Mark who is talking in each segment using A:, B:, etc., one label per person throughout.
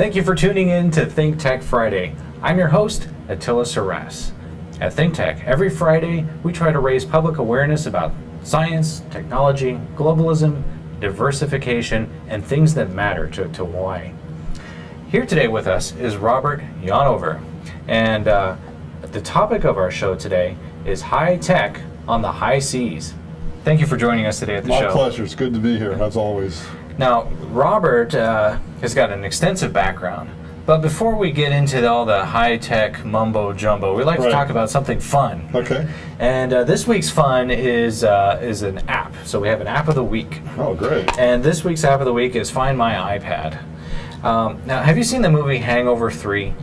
A: Thank you for tuning in to ThinkTech Friday. I'm your host, Attila Seress. At ThinkTech, every Friday, we try to raise public awareness about science, technology, globalism, diversification, and things that matter to Hawaii. Here today with us is Robert Yonover, and the topic of our show today is high tech on the high seas. Thank you for joining us today at the show.
B: My pleasure. It's good to be here, as always.
A: Now, Robert has got an extensive background, but before we get into all the high-tech mumbo-jumbo, we like to talk about something fun.
B: Okay.
A: And this week's fun is an app. So we have an app of the week.
B: Oh, great.
A: And this week's app of the week is Find My iPad. Now, have you seen the movie Hangover 3?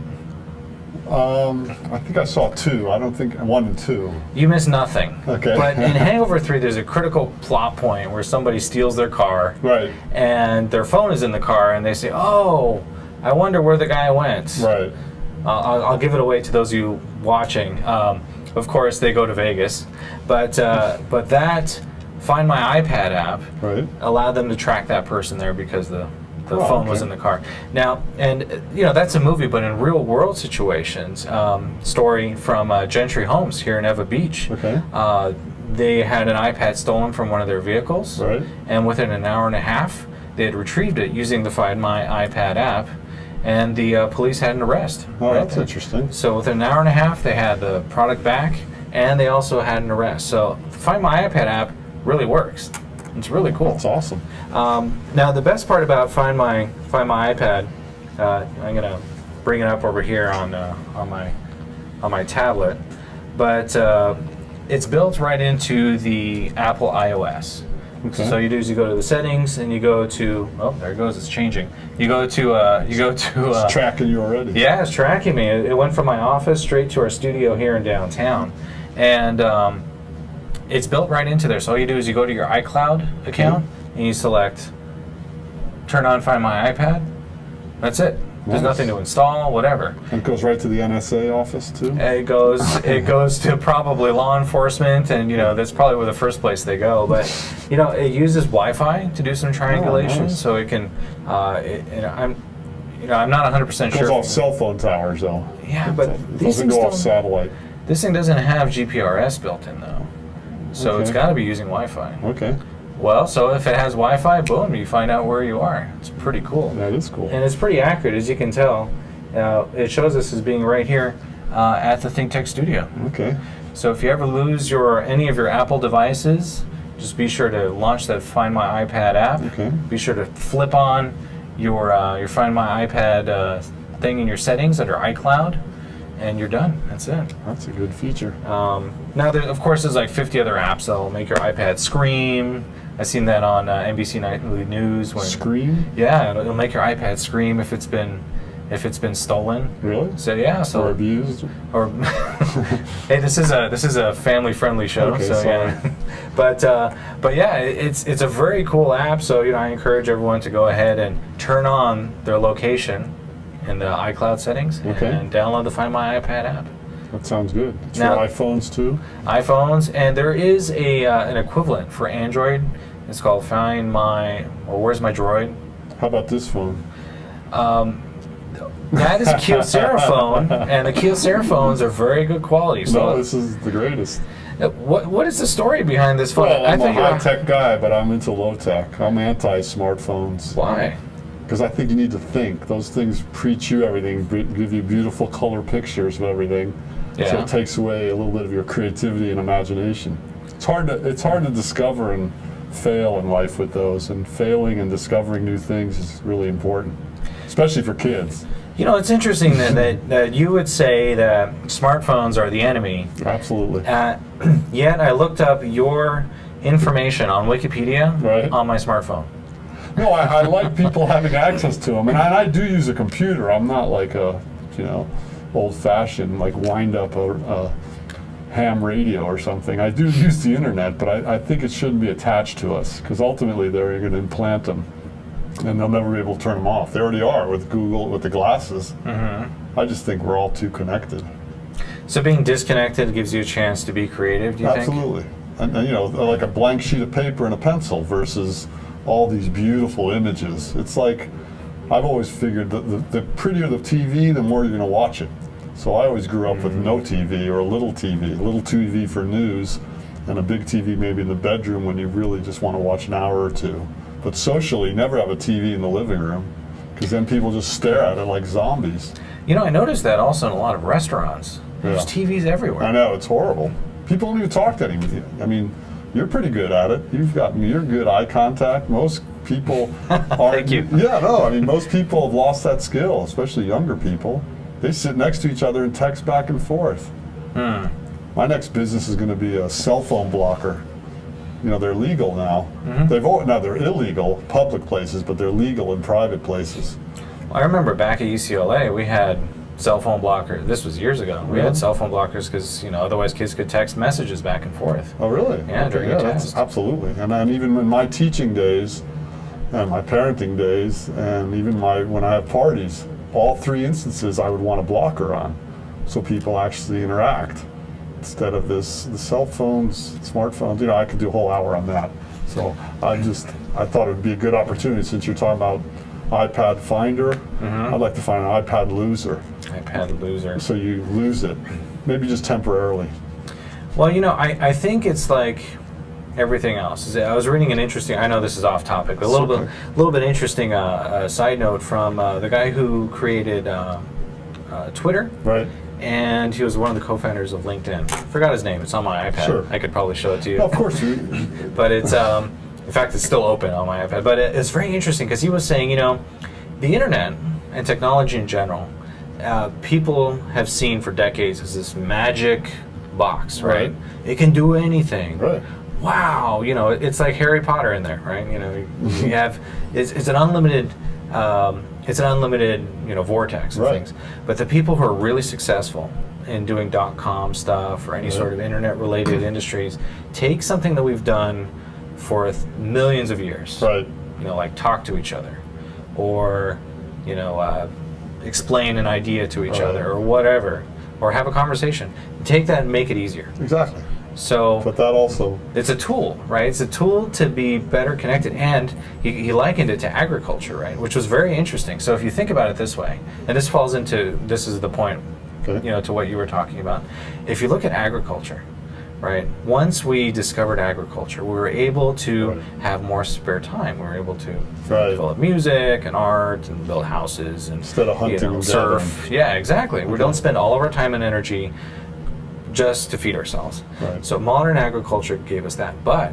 B: I think I saw 2. I don't think 1 and 2.
A: You missed nothing.
B: Okay.
A: But in Hangover 3, there's a critical plot point where somebody steals their car.
B: Right.
A: And their phone is in the car, and they say, "Oh, I wonder where the guy went."
B: Right.
A: I'll give it away to those of you watching. Of course, they go to Vegas, but that Find My iPad app allowed them to track that person there because the phone was in the car. Now, and that's a movie, but in real world situations, story from Gentry Homes here in Eva Beach.
B: Okay.
A: They had an iPad stolen from one of their vehicles, and within an hour and a half, they had retrieved it using the Find My iPad app, and the police had an arrest.
B: Oh, that's interesting.
A: So within an hour and a half, they had the product back, and they also had an arrest. So the Find My iPad app really works. It's really cool.
B: That's awesome.
A: Now the best part about Find My iPad, I'm gonna bring it up over here on my tablet, but it's built right into the Apple iOS.
B: Okay.
A: So you do is you go to the settings and you go to there it goes, it's changing. You go to
B: It's tracking you already.
A: Yeah, it's tracking me. It went from my office straight to our studio here in downtown, and it's built right into there. So all you do is you go to your iCloud account and you select turn on Find My iPad. That's it. There's nothing to install, whatever.
B: And it goes right to the NSA office too?
A: It goes to probably law enforcement, and that's probably where the first place they go. But it uses Wi-Fi to do some triangulation, so it can. I'm not 100% sure.
B: It goes off cell phone towers though.
A: Yeah, but
B: it doesn't go off satellite.
A: This thing doesn't have GPRS built in though, so it's got to be using Wi-Fi.
B: Okay.
A: Well, so if it has Wi-Fi, boom, you find out where you are. It's pretty cool.
B: That is cool.
A: And it's pretty accurate, as you can tell. It shows us as being right here at the ThinkTech studio.
B: Okay.
A: So if you ever lose any of your Apple devices, just be sure to launch that Find My iPad app.
B: Okay.
A: Be sure to flip on your Find My iPad thing in your settings under iCloud, and you're done. That's it.
B: That's a good feature.
A: Now, of course, there's like 50 other apps that'll make your iPad scream. I've seen that on NBC Nightly News.
B: Scream?
A: Yeah, it'll make your iPad scream if it's been stolen.
B: Really?
A: So yeah,
B: or abused.
A: Or hey, this is a family-friendly show.
B: Okay,
A: so
B: sorry.
A: Yeah, but yeah, it's a very cool app. So I encourage everyone to go ahead and turn on their location in the iCloud settings and download the Find My iPad app.
B: That sounds good. It's
A: now,
B: for iPhones too?
A: iPhones, and there is an equivalent for Android. It's called Find My, Where's My Droid?
B: How about this phone?
A: That is a Kyocera phone, and the Kyocera phones are very good quality. So
B: no, this is the greatest.
A: What is the story behind this phone?
B: Well, I'm a high-tech guy, but I'm into low-tech. I'm anti-smartphones.
A: Why?
B: Because I think you need to think. Those things preach you everything, give you beautiful color pictures of everything.
A: Yeah.
B: So it takes away a little bit of your creativity and imagination. It's hard to discover and fail in life with those, and failing and discovering new things is really important, especially for kids.
A: It's interesting that you would say that smartphones are the enemy.
B: Absolutely.
A: Yet I looked up your information on Wikipedia on my smartphone.
B: No, I like people having access to them, and I do use a computer. I'm not like a, old-fashioned, like wind up a ham radio or something. I do use the internet, but I think it shouldn't be attached to us, because ultimately they're going to implant them, and they'll never be able to turn them off. They already are with Google, with the glasses. Mm-hmm. I just think we're all too connected.
A: So being disconnected gives you a chance to be creative, do you think?
B: Absolutely. And like a blank sheet of paper and a pencil versus all these beautiful images. It's like, I've always figured that the prettier the TV, the more you're going to watch it. So I always grew up with no TV or a little TV for news, and a big TV maybe in the bedroom when you really just want to watch an hour or two. But socially, never have a TV in the living room, because then people just stare at it like zombies.
A: You know, I noticed that also in a lot of restaurants. There's
B: Yeah.
A: TVs everywhere.
B: I know, it's horrible. People don't even talk to anybody. I mean, you're pretty good at it. You're good eye contact. Most people aren't.
A: Thank you.
B: Yeah, no, I mean, most people have lost that skill, especially younger people. They sit next to each other and text back and forth. My next business is going to be a cell phone blocker. You know, they're legal now. They're illegal public places, but they're legal in private places.
A: I remember back at UCLA, we had cell phone blockers. This was years ago. We had cell phone blockers because, you know, otherwise kids could text messages back and forth.
B: Oh, really?
A: Yeah, during a
B: that's
A: test.
B: absolutely. And then even in my teaching days, and my parenting days, and even when I have parties, all three instances I would want a blocker on, so people actually interact instead of the cell phones, smartphones. You know, I could do a whole hour on that. So I thought it would be a good opportunity, since you're talking about iPad Finder. I'd like to find an iPad loser.
A: iPad loser.
B: So you lose it, maybe just temporarily.
A: Well, you know, I think it's like everything else. I was reading an interesting, I know this is off topic, but a little bit interesting side note from the guy who created Twitter.
B: Right.
A: And he was one of the co-founders of LinkedIn. Forgot his name. It's on my iPad.
B: Sure.
A: I could probably show it to you.
B: Of course.
A: But it's, in fact, it's still open on my iPad. But it's very interesting because he was saying, you know, the internet and technology in general, people have seen for decades as this magic box, right? It can do anything.
B: Right.
A: Wow, you know, it's like Harry Potter in there, right? You know, you have it's an unlimited you know, vortex of things. But the people who are really successful in doing .com stuff or any sort of internet related industries take something that we've done for millions of years.
B: Right.
A: You know, like talk to each other, or you know, explain an idea to each other, or whatever, or have a conversation. Take that and make it easier.
B: Exactly.
A: So,
B: but that also,
A: it's a tool, right? It's a tool to be better connected, and he likened it to agriculture, right? Which was very interesting. So if you think about it this way, and this falls into, this is the point, you know, to what you were talking about. If you look at agriculture, right? Once we discovered agriculture, we were able to have more spare time. We were able to develop music and art and build houses and
B: instead of hunting,
A: you know, surf. Yeah, exactly. We don't spend all of our time and energy just to feed ourselves. So modern agriculture gave us that. But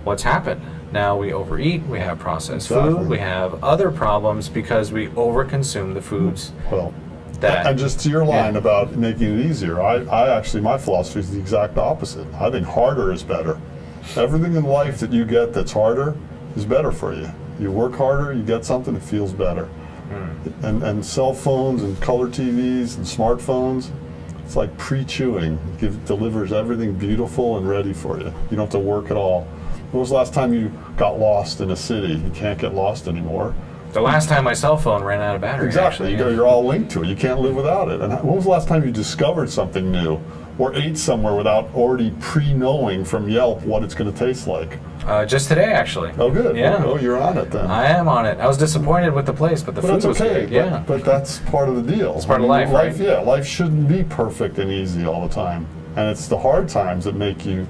A: what's happened? Now we overeat, we have processed food, we have other problems because we overconsume the foods.
B: Well, and just to your line about making it easier, I actually, my philosophy is the exact opposite. I think harder is better. Everything in life that you get that's harder is better for you. You work harder, you get something that feels better. And cell phones and color TVs and smartphones, it's like pre-chewing. It delivers everything beautiful and ready for you. You don't have to work at all. When was the last time you got lost in a city? You can't get lost anymore.
A: The last time my cell phone ran out of battery.
B: Exactly.
A: Actually,
B: You're all linked to it. You can't live without it. And when was the last time you discovered something new, or ate somewhere without already pre-knowing from Yelp what it's going to taste like?
A: Just today, actually.
B: Oh, good.
A: Yeah.
B: Oh, you're on it then.
A: I am on it. I was disappointed with the place, but the food was good. Yeah.
B: But that's part of the deal.
A: It's part of life, right?
B: Yeah, life shouldn't be perfect and easy all the time. And it's the hard times that make you,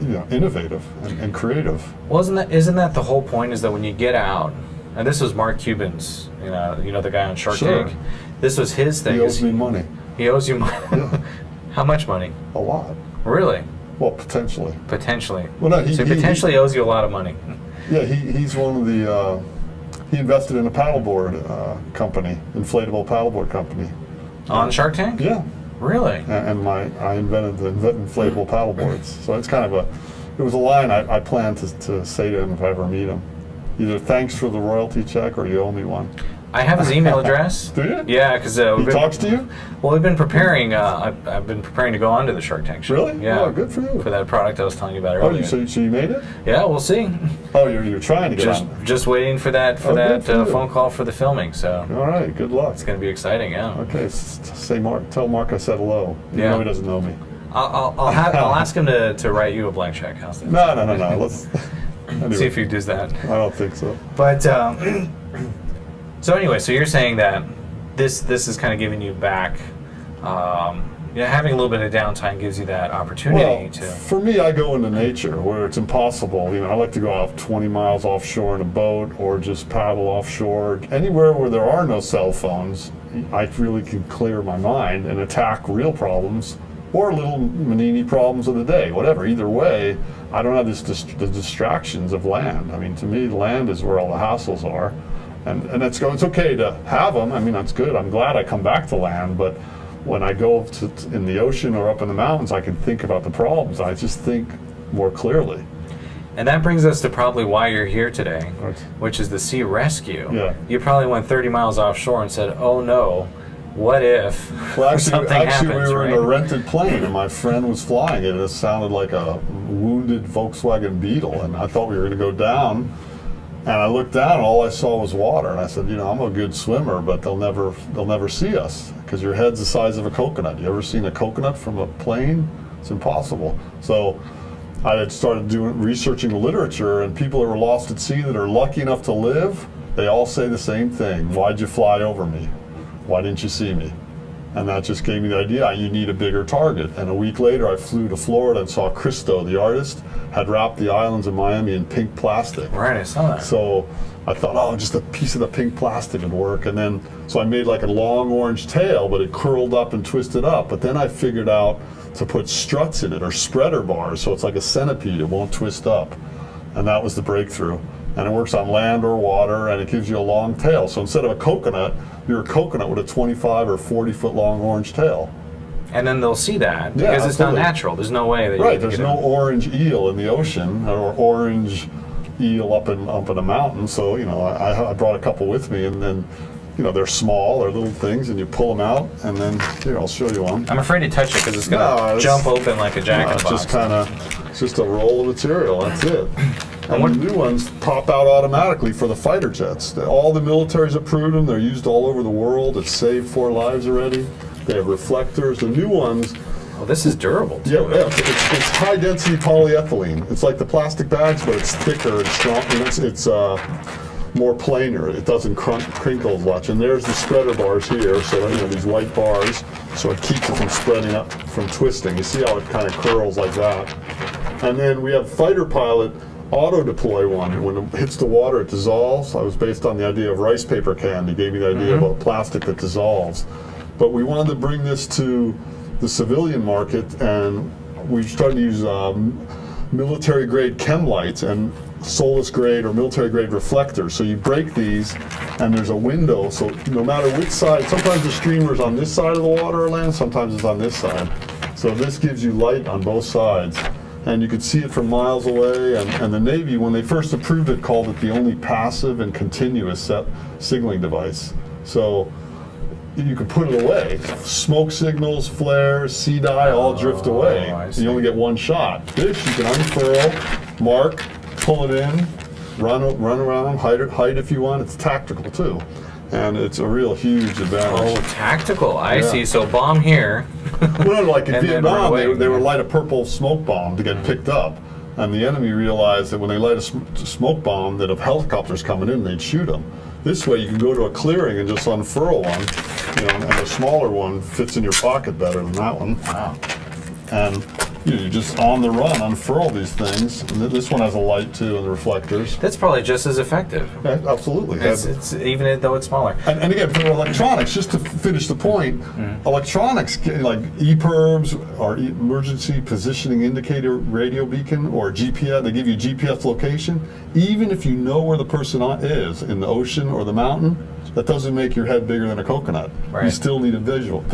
B: you know, innovative and creative.
A: Well, isn't that the whole point? Is that when you get out, and this was Mark Cuban's, you know the guy on Shark Tank. This was his thing.
B: He owes me money.
A: He owes you money.
B: Yeah.
A: How much money?
B: A lot.
A: Really?
B: Well, potentially.
A: Potentially.
B: Well, no,
A: he potentially owes you a lot of money.
B: Yeah, he's one of the. He invested in a paddleboard company, inflatable paddleboard company.
A: On Shark Tank?
B: Yeah.
A: Really?
B: And I invented the inflatable paddleboards. So it's kind of it was a line I planned to say to him if I ever meet him. Either thanks for the royalty check or you owe me one.
A: I have his email address.
B: Do you?
A: Yeah, because
B: he talks to you?
A: Well, we've been preparing. I've been preparing to go on to the Shark Tank show.
B: Really?
A: Yeah.
B: Oh, good for you.
A: For that product I was telling you about earlier.
B: Oh, so you made it?
A: Yeah, we'll see.
B: Oh, you're trying to get on.
A: Just waiting for that phone call for the filming. So.
B: All right. Good luck.
A: It's going to be exciting. Yeah.
B: Okay. Tell Mark I said hello. You know he doesn't know me.
A: I'll ask him to write you a blank check. How's that?
B: No. Let's
A: anyway. See if he does that.
B: I don't think so.
A: But So anyway, so you're saying that this is kind of giving you back, having a little bit of downtime gives you that opportunity to.
B: For me, I go into nature where it's impossible. I like to go out 20 miles offshore in a boat or just paddle offshore. Anywhere where there are no cell phones, I really can clear my mind and attack real problems or little manini problems of the day, whatever. Either way, I don't have the distractions of land. To me, land is where all the hassles are. And it's okay to have them. That's good. I'm glad I come back to land, but when I go in the ocean or up in the mountains, I can think about the problems. I just think more clearly.
A: And that brings us to probably why you're here today,
B: Right.
A: which is the sea rescue.
B: Yeah.
A: You probably went 30 miles offshore and said, "Oh no, what if something happens?"
B: We were
A: right?
B: in a rented plane, and my friend was flying it, and it sounded like a wounded Volkswagen Beetle, and I thought we were going to go down. And I looked down, and all I saw was water. And I said, I'm a good swimmer, but they'll never see us because your head's the size of a coconut. You ever seen a coconut from a plane? It's impossible. So I had started researching the literature, and people that were lost at sea that are lucky enough to live, they all say the same thing. Why'd you fly over me? Why didn't you see me? And that just gave me the idea, you need a bigger target. And a week later, I flew to Florida and saw Christo, the artist, had wrapped the islands of Miami in pink plastic.
A: Right, I saw that.
B: So I thought, just a piece of the pink plastic would work. And then, so I made like a long orange tail, but it curled up and twisted up. But then I figured out to put struts in it, or spreader bars, so it's like a centipede, it won't twist up. And that was the breakthrough. And it works on land or water, and it gives you a long tail. So instead of a coconut, you're a coconut with a 25 or 40 foot long orange tail.
A: And then they'll see that because it's not natural. There's no way that
B: right. There's no orange eel in the ocean or orange eel up in a mountain. So I brought a couple with me, and then they're small, they're little things, and you pull them out, and then here, I'll show you one.
A: I'm afraid to touch it because it's gonna jump open like a jack-in-the-box.
B: It's just a roll of material. That's it. And the new ones pop out automatically for the fighter jets. All the militaries approved them. They're used all over the world. It's saved 4 lives already. They have reflectors. The new ones.
A: Oh, this is durable too.
B: Yeah, it's high density polyethylene. It's like the plastic bags, but it's thicker and strong. It's more planar. It doesn't crinkle as much. And there's the spreader bars here. So these white bars. So it keeps it from spreading up, from twisting. You see how it kind of curls like that. And then we have fighter pilot auto deploy one. When it hits the water, it dissolves. I was based on the idea of rice paper candy. Gave me the idea about plastic that dissolves. But we wanted to bring this to the civilian market, and we started to use military grade chem lights and Solus grade or military grade reflectors. So you break these, and there's a window. So no matter which side, sometimes the streamer's on this side of the water or land, sometimes it's on this side. So this gives you light on both sides. And you could see it from miles away, and the Navy, when they first approved it, called it the only passive and continuous signaling device. So you could put it away. Smoke signals, flares, sea dye, all drift away. You only get one shot. This you can unfurl, mark, pull it in, run around, hide if you want. It's tactical too. And it's a real huge advantage.
A: Oh, tactical. I see. So bomb here.
B: Well, like in
A: And then
B: Vietnam,
A: run
B: they would light a purple smoke bomb to get picked up. And the enemy realized that when they light a smoke bomb, that if helicopters coming in, they'd shoot them. This way, you can go to a clearing and just unfurl one, and the smaller one fits in your pocket better than that one.
A: Wow.
B: And you just on the run unfurl these things. And this one has a light too, and the reflectors.
A: That's probably just as effective.
B: Yeah, absolutely.
A: It's even though it's smaller.
B: And again, for electronics, just to finish the point, electronics like EPIRBs or emergency positioning indicator radio beacon or GPS, they give you GPS location. Even if you know where the person is in the ocean or the mountain, that doesn't make your head bigger than a coconut.
A: Right.
B: You still need a visual.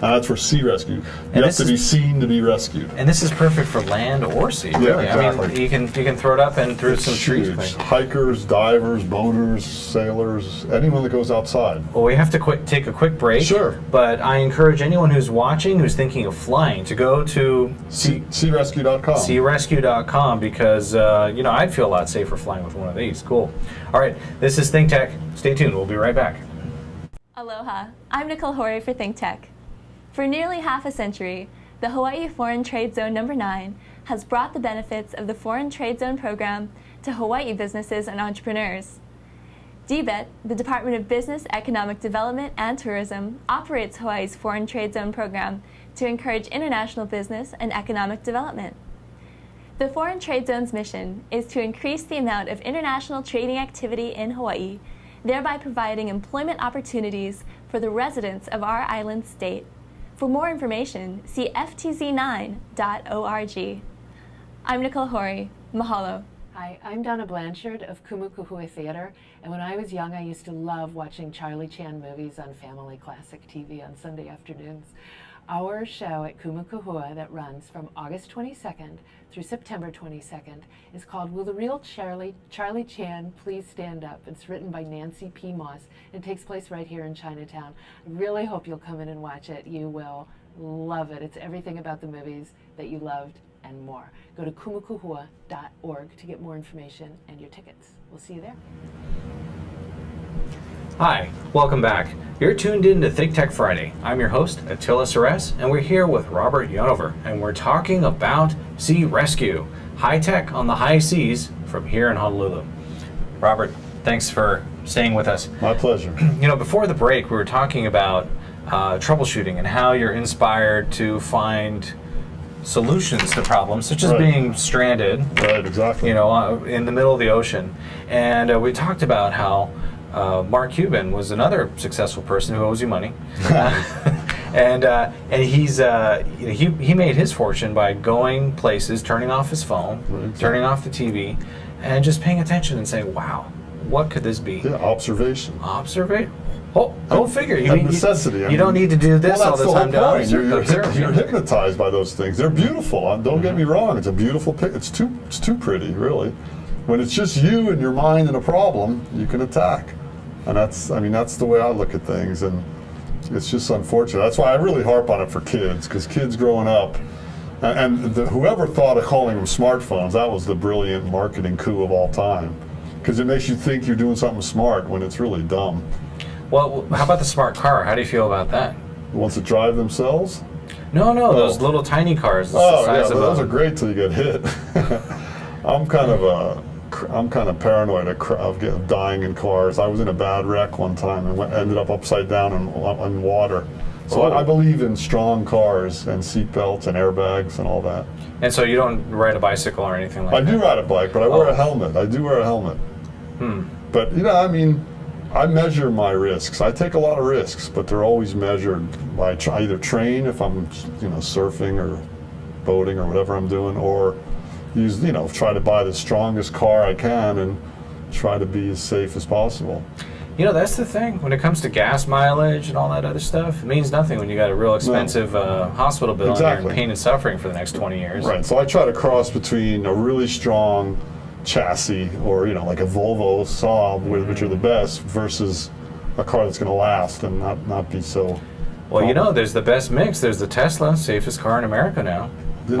B: And that's for sea rescue. You have to be seen to be rescued.
A: And this is perfect for land or sea. Really.
B: Yeah, exactly.
A: I mean, you can throw it up and through some trees.
B: Huge. Hikers, divers, boaters, sailors, anyone that goes outside.
A: Well, we have to take a quick break.
B: Sure.
A: But I encourage anyone who's watching, who's thinking of flying, to go to
B: searescue.com.
A: searescue.com because I'd feel a lot safer flying with one of these. Cool. All right, this is ThinkTech. Stay tuned. We'll be right back.
C: Aloha. I'm Nicole Horry for ThinkTech. For nearly half a century, the Hawaii Foreign Trade Zone No. 9 has brought the benefits of the Foreign Trade Zone program to Hawaii businesses and entrepreneurs. DBET, the Department of Business, Economic Development, and Tourism, operates Hawaii's Foreign Trade Zone program to encourage international business and economic development. The Foreign Trade Zone's mission is to increase the amount of international trading activity in Hawaii, thereby providing employment opportunities for the residents of our island state. For more information, see ftz9.org. I'm Nicole Hori. Mahalo.
D: Hi, I'm Donna Blanchard of Kumukuhua Theater, and when I was young I used to love watching Charlie Chan movies on Family Classic TV on Sunday afternoons. Our show at Kumukuhua that runs from August 22nd through September 22nd is called Will the Real Charlie Chan Please Stand Up? It's written by Nancy P. Moss and takes place right here in Chinatown. I really hope you'll come in and watch it. You will love it. It's everything about the movies that you loved and more. Go to kumukuhua.org to get more information and your tickets. We'll see you there.
A: Hi, welcome back. You're tuned in to ThinkTech Friday. I'm your host, Attila Seress, and we're here with Robert Yonover, and we're talking about sea rescue, high tech on the high seas from here in Honolulu. Robert, thanks for staying with us.
B: My pleasure.
A: You know, before the break, we were talking about troubleshooting and how you're inspired to find solutions to problems, such as being stranded,
B: Right, exactly.
A: you know, in the middle of the ocean. And we talked about how Mark Cuban was another successful person who owes you money, and he's he made his fortune by going places, turning off his phone, turning off the TV, and just paying attention and saying, "Wow, what could this be?"
B: Yeah, observation.
A: Observate. Oh, go figure.
B: A necessity.
A: You don't need to do this all
B: that's
A: the time to
B: whole point.
A: observe.
B: You're hypnotized by those things. They're beautiful. Don't get me wrong. It's a beautiful pic. It's too pretty, really. When it's just you and your mind and a problem, you can attack. And that's the way I look at things. And it's just unfortunate. That's why I really harp on it for kids, because kids growing up, and whoever thought of calling them smartphones, that was the brilliant marketing coup of all time. Because it makes you think you're doing something smart when it's really dumb.
A: Well, how about the smart car? How do you feel about that?
B: The ones that drive themselves?
A: No, those little tiny cars.
B: Oh, yeah, those are great till you get hit. I'm kind of paranoid of dying in cars. I was in a bad wreck one time and ended up upside down in water. So I believe in strong cars and seat belts and airbags and all that.
A: And so you don't ride a bicycle or anything like that?
B: I do ride a bike, but I wear a helmet. I do wear a helmet. But, I measure my risks. I take a lot of risks, but they're always measured by either train if I'm, surfing or boating or whatever I'm doing, or try to buy the strongest car I can and try to be as safe as possible.
A: That's the thing. When it comes to gas mileage and all that other stuff, it means nothing when you got a real expensive hospital bill and you're in pain and suffering for the next 20 years.
B: Right. So I try to cross between a really strong chassis or like a Volvo Saab, which are the best, versus a car that's going to last and not be so.
A: Well, there's the best mix. There's the Tesla, safest car in America now.
B: Did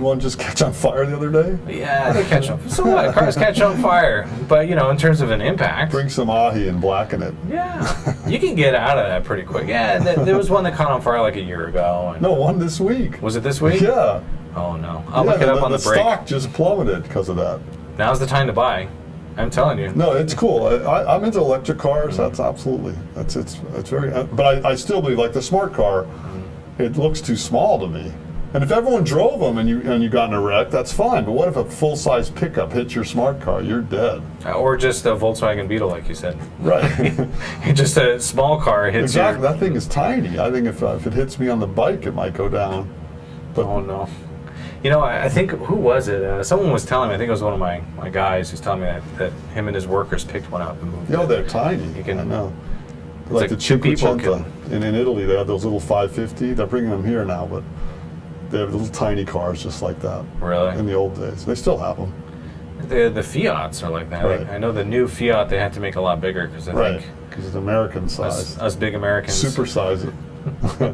B: one just catch on fire the other day?
A: Yeah, they catch on. So what? Cars catch on fire, but in terms of an impact,
B: bring some ahi and blacken it.
A: Yeah, you can get out of that pretty quick. Yeah, there was one that caught on fire like a year ago.
B: No, one this week.
A: Was it this week?
B: Yeah.
A: Oh no, I'll look it up on the break.
B: The stock just plummeted because of that.
A: Now's the time to buy. I'm telling you.
B: No, it's cool. I'm into electric cars. That's absolutely. It's very. But I still believe, like the smart car, it looks too small to me. And if everyone drove them and you got in a wreck, that's fine. But what if a full-size pickup hits your smart car? You're dead.
A: Or just a Volkswagen Beetle, like you said.
B: Right.
A: Just a small car hits
B: exactly. That thing is tiny. I think if it hits me on the bike, it might go down. But
A: oh no. I think, who was it? Someone was telling me, I think it was one of my guys who's telling me that him and his workers picked one up and moved it.
B: They're tiny. I know. Like the Cinquecento in Italy, they have those little 550. They're bringing them here now, but they have little tiny cars just like that.
A: Really?
B: In the old days. They still have them.
A: The Fiats are like that.
B: Right.
A: I know the new Fiat they had to make a lot bigger because I think
B: because it's American size.
A: Us big Americans.
B: Supersize it.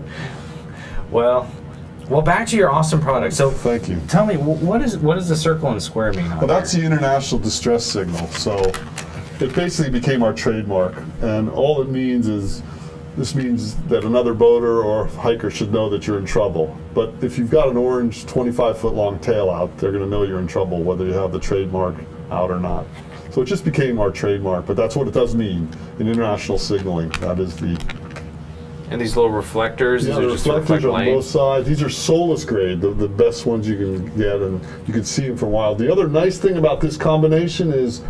A: Well, back to your awesome product. So
B: thank you.
A: Tell me, what does the circle and square mean?
B: Well, that's the international distress signal. So it basically became our trademark, and all it means is this means that another boater or hiker should know that you're in trouble. But if you've got an orange 25-foot long tail out, they're going to know you're in trouble whether you have the trademark out or not. So it just became our trademark, but that's what it does mean in international signaling. That is the...
A: And these little reflectors,
B: Yeah,
A: these
B: the
A: are just to
B: reflectors
A: reflect
B: on
A: light.
B: both sides. These are Solus grade, the best ones you can get, and you can see them for a while. The other nice thing about this combination is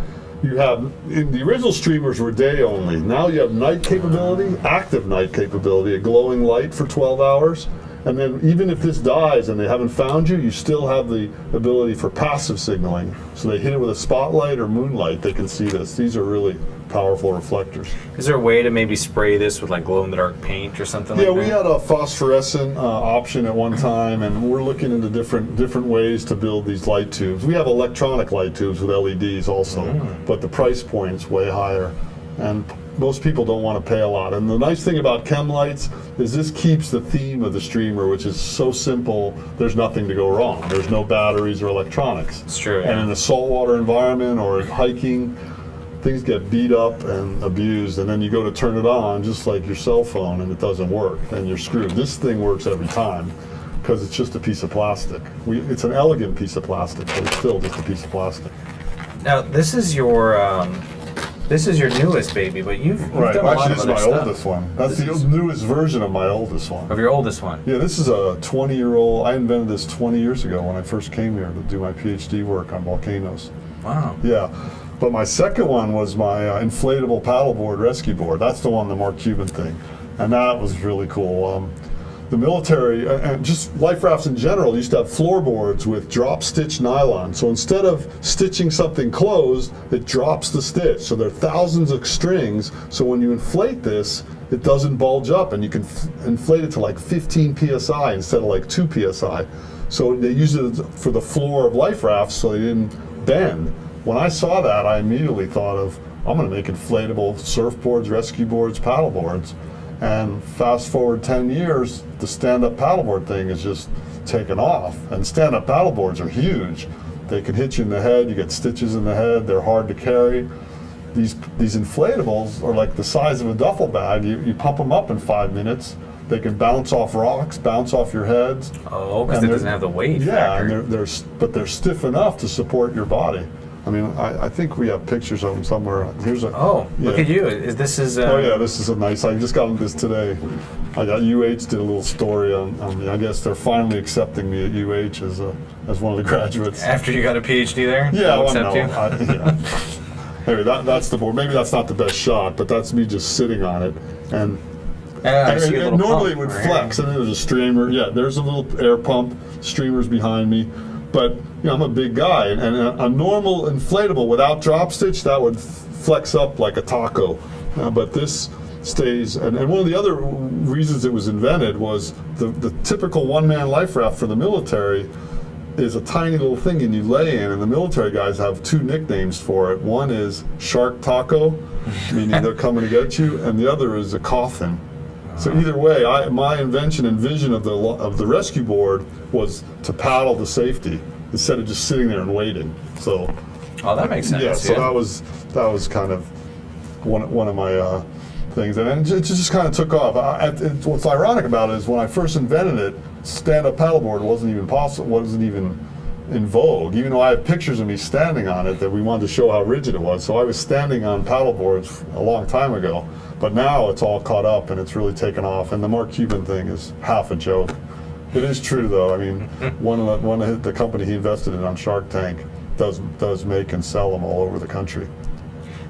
B: you have, in the original streamers were day only. Now you have night capability, active night capability, a glowing light for 12 hours. And then even if this dies and they haven't found you, you still have the ability for passive signaling. So they hit it with a spotlight or moonlight, they can see this. These are really powerful reflectors.
A: Is there a way to maybe spray this with like glow-in-the-dark paint or something like
B: Yeah,
A: that?
B: we had a phosphorescent option at one time, and we're looking into different ways to build these light tubes. We have electronic light tubes with LEDs also, but the price point's way higher, and most people don't want to pay a lot. And the nice thing about chem lights is this keeps the theme of the streamer, which is so simple, there's nothing to go wrong. There's no batteries or electronics.
A: It's true,
B: And
A: yeah.
B: in a saltwater environment or hiking, things get beat up and abused, and then you go to turn it on, just like your cell phone, and it doesn't work, and you're screwed. This thing works every time, because it's just a piece of plastic. It's an elegant piece of plastic, but it's still just a piece of plastic.
A: Now, this is your newest baby, but you've
B: Right,
A: done a lot
B: actually,
A: of
B: this is
A: other
B: my
A: stuff.
B: oldest one. That's
A: This
B: the
A: is-
B: newest version of my oldest one.
A: Of your oldest one.
B: Yeah, this is a 20-year-old, I invented this 20 years ago when I first came here to do my PhD work on volcanoes.
A: Wow.
B: Yeah, but my second one was my inflatable paddleboard rescue board. That's the one, the Mark Cuban thing, and that was really cool. The military, and just life rafts in general, used to have floorboards with drop stitch nylon. So instead of stitching something closed, it drops the stitch. So there are thousands of strings. So when you inflate this, it doesn't bulge up, and you can inflate it to like 15 psi instead of like 2 psi. So they used it for the floor of life rafts so they didn't bend. When I saw that, I immediately thought of, I'm going to make inflatable surfboards, rescue boards, paddle boards. And fast forward 10 years, the stand-up paddleboard thing is just taken off. And stand-up paddleboards are huge. They can hit you in the head, you get stitches in the head, they're hard to carry. These inflatables are like the size of a duffel bag. You pump them up in 5 minutes. They can bounce off rocks, bounce off your heads.
A: Oh, because
B: And
A: it doesn't
B: they're-
A: have the weight
B: Yeah,
A: factor.
B: and but they're stiff enough to support your body. I mean, I think we have pictures of them somewhere. Here's a.
A: Oh, look
B: yeah.
A: at you. This is.
B: Oh yeah, this is a nice. I just got this today. I got UH did a little story on me. I guess they're finally accepting me at UH as one of the graduates.
A: After you got a PhD there?
B: Yeah,
A: They'll
B: well,
A: accept
B: no,
A: you?
B: yeah. Anyway, that's the board. Maybe that's not the best shot, but that's me just sitting on it. And
A: I see a little
B: normally it
A: pump
B: would
A: right
B: flex, and there's a streamer. Yeah, there's a little air pump. Streamers behind me, but I'm a big guy, and a normal inflatable without drop stitch that would flex up like a taco. But this stays, and one of the other reasons it was invented was the typical one-man life raft for the military is a tiny little thing and you lay in, and the military guys have 2 nicknames for it. One is Shark Taco, meaning they're coming to get you, and the other is a coffin. So either way, my invention and vision of the rescue board was to paddle to safety instead of just sitting there and waiting. So
A: Oh, that makes sense.
B: yeah, so that was kind of one of my things, and it just kind of took off. What's ironic about it is when I first invented it, stand-up paddleboard wasn't even possible, wasn't even in vogue. Even though I have pictures of me standing on it that we wanted to show how rigid it was. So I was standing on paddleboards a long time ago, but now it's all caught up and it's really taken off. And the Mark Cuban thing is half a joke. It is true though. I mean, one of the company he invested in on Shark Tank does make and sell them all over the country.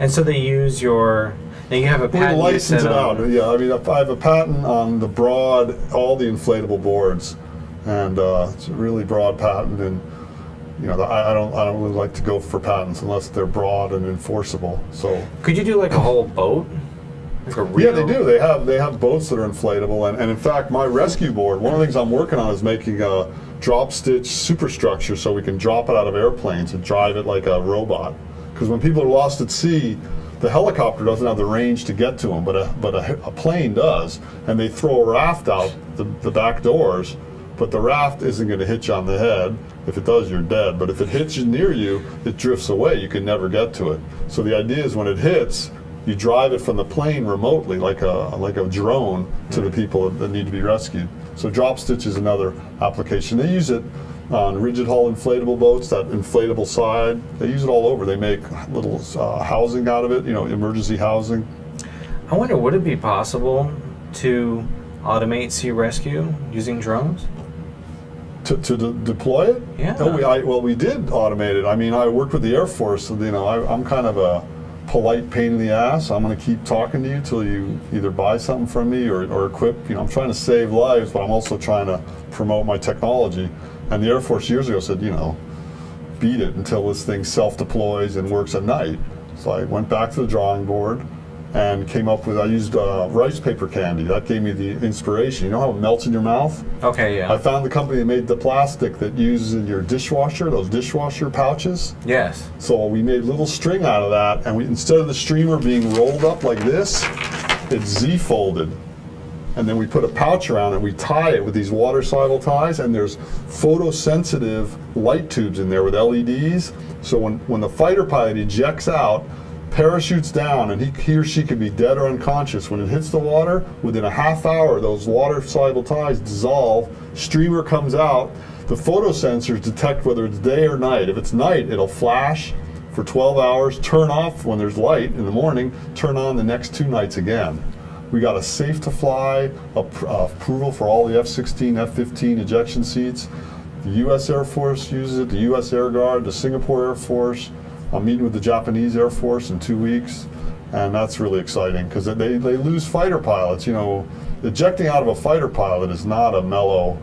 A: And so they use your. Now you have a
B: We
A: patent. you
B: license
A: said
B: it out.
A: on-
B: Yeah, I mean, I have a patent on the broad, all the inflatable boards, and it's a really broad patent. And I don't really like to go for patents unless they're broad and enforceable. So
A: Could you do like a whole boat? Like a
B: yeah,
A: real.
B: they do. They have boats that are inflatable, and in fact, my rescue board. One of the things I'm working on is making a drop stitch superstructure so we can drop it out of airplanes and drive it like a robot. Because when people are lost at sea, the helicopter doesn't have the range to get to them, but a plane does, and they throw a raft out the back doors, but the raft isn't going to hit you on the head. If it does, you're dead. But if it hits you near you, it drifts away. You can never get to it. So the idea is when it hits, you drive it from the plane remotely, like a drone, to the people that need to be rescued. So drop stitch is another application. They use it on rigid hull inflatable boats, that inflatable side. They use it all over. They make little housing out of it, emergency housing.
A: I wonder, would it be possible to automate sea rescue using drones?
B: To deploy it?
A: Yeah.
B: Well, we did automate it. I mean, I worked with the Air Force. I'm kind of a polite pain in the ass. I'm going to keep talking to you till you either buy something from me or equip. I'm trying to save lives, but I'm also trying to promote my technology. And the Air Force years ago said, beat it until this thing self-deploys and works at night. So I went back to the drawing board and came up with, I used rice paper candy. That gave me the inspiration. You know how it melts in your mouth?
A: Okay, yeah.
B: I found the company that made the plastic that uses in your dishwasher, those dishwasher pouches.
A: Yes.
B: So we made little string out of that, and instead of the streamer being rolled up like this, it's Z-folded. And then we put a pouch around it, we tie it with these water-soluble ties, and there's photosensitive light tubes in there with LEDs. So when the fighter pilot ejects out, parachutes down, and he or she could be dead or unconscious. When it hits the water, within a half hour, those water-soluble ties dissolve, streamer comes out, the photosensors detect whether it's day or night. If it's night, it'll flash for 12 hours, turn off when there's light in the morning, turn on the next 2 nights again. We got a safe-to-fly approval for all the F-16, F-15 ejection seats. The U.S. Air Force uses it, the U.S. Air Guard, the Singapore Air Force. I'm meeting with the Japanese Air Force in 2 weeks, and that's really exciting because they lose fighter pilots. Ejecting out of a fighter pilot is not a mellow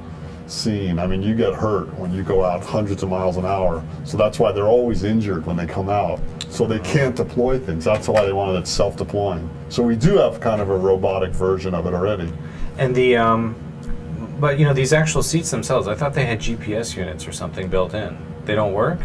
B: scene. I mean, you get hurt when you go out hundreds of miles an hour, so that's why they're always injured when they come out. So they can't deploy things. That's why they wanted it self-deploying. So we do have kind of a robotic version of it already.
A: And but these actual seats themselves, I thought they had GPS units or something built in. They don't work?